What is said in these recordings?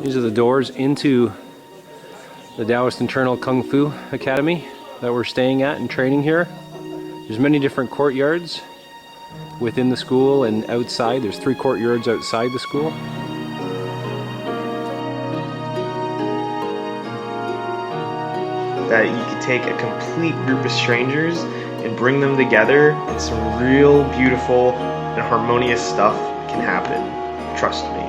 These are the doors into the Taoist Internal Kung Fu Academy that we're staying at and training here. There's many different courtyards within the school and outside. There's 3 courtyards outside the school. That you could take a complete group of strangers and bring them together, and some real beautiful and harmonious stuff can happen. Trust me.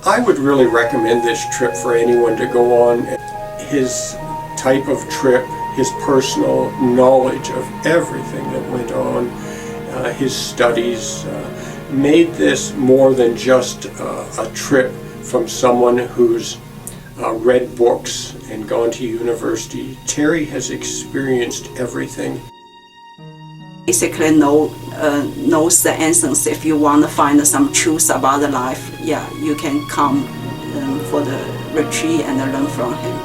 I would really recommend this trip for anyone to go on. His type of trip, his personal knowledge of everything that went on, his studies, made this more than just a trip from someone who's read books and gone to university. Terry has experienced everything. Basically knows the essence. If you want to find some truth about the life, yeah, you can come for the retreat and learn from him.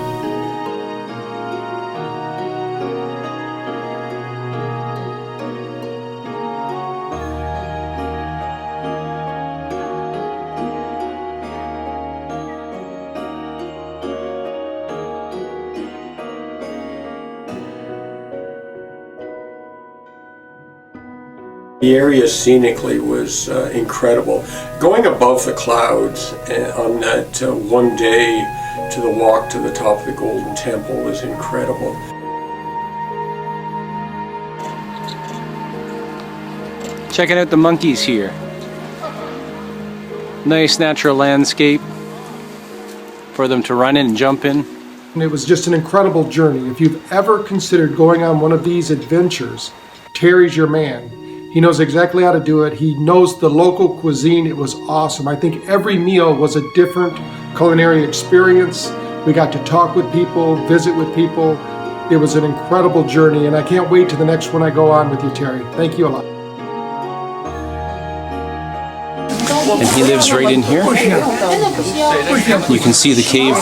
The area scenically was incredible. Going above the clouds on that one day to the walk to the top of the Golden Temple was incredible. Checking out the monkeys here. Nice natural landscape for them to run in and jump in. And it was just an incredible journey. If you've ever considered going on one of these adventures, Terry's your man. He knows exactly how to do it. He knows the local cuisine. It was awesome. I think every meal was a different culinary experience. We got to talk with people, visit with people. It was an incredible journey, and I can't wait to the next one I go on with you, Terry. Thank you a lot. And he lives right in here. You can see the cave.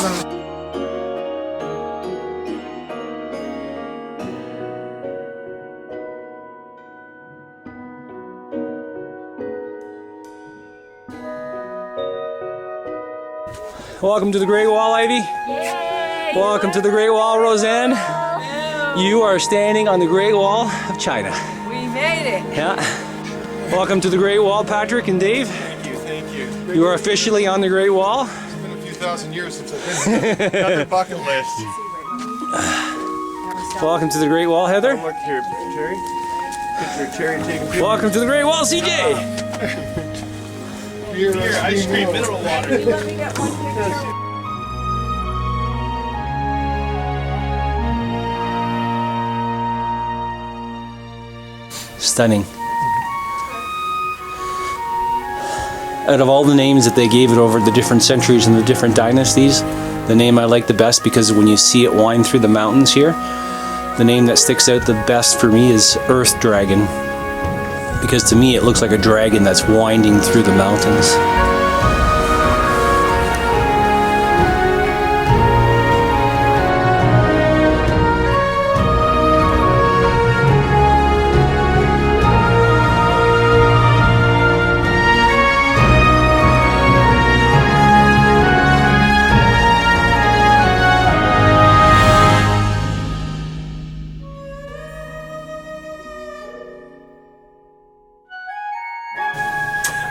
Welcome to the Great Wall, Ivy. Yay! Welcome to the Great Wall, Roseanne. You are standing on the Great Wall of China. We made it. Yeah. Welcome to the Great Wall, Patrick and Dave. Thank you, thank you. You are officially on the Great Wall. It's been a few thousand years since I've been here. Got the bucket list. Welcome to the Great Wall, Heather. Oh, look here, Terry. Picture of Terry taking pictures. Welcome to the Great Wall, CJ. Beer, ice cream, mineral water. Let me get one picture. Stunning. Out of all the names that they gave it over the different centuries and the different dynasties, the name I like the best, because when you see it wind through the mountains here, the name that sticks out the best for me is Earth Dragon. Because to me it looks like a dragon that's winding through the mountains.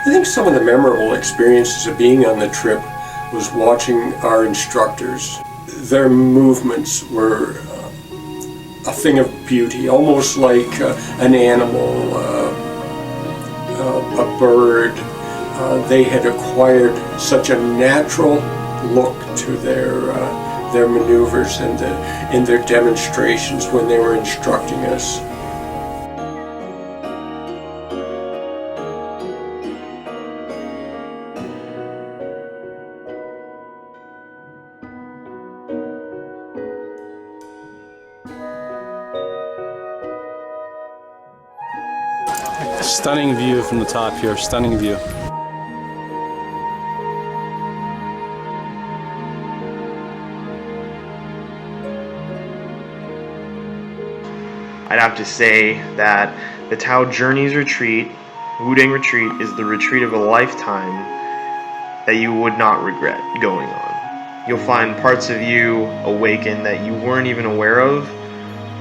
I think some of the memorable experiences of being on the trip was watching our instructors. Their movements were a thing of beauty, almost like an animal, a bird. They had acquired such a natural look to their maneuvers and in their demonstrations when they were instructing us. Stunning view from the top here, stunning view. I'd have to say that the Tao Journeys Retreat, Wudang Retreat, is the retreat of a lifetime that you would not regret going on. You'll find parts of you awaken that you weren't even aware of,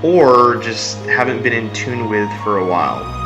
or just haven't been in tune with for a while.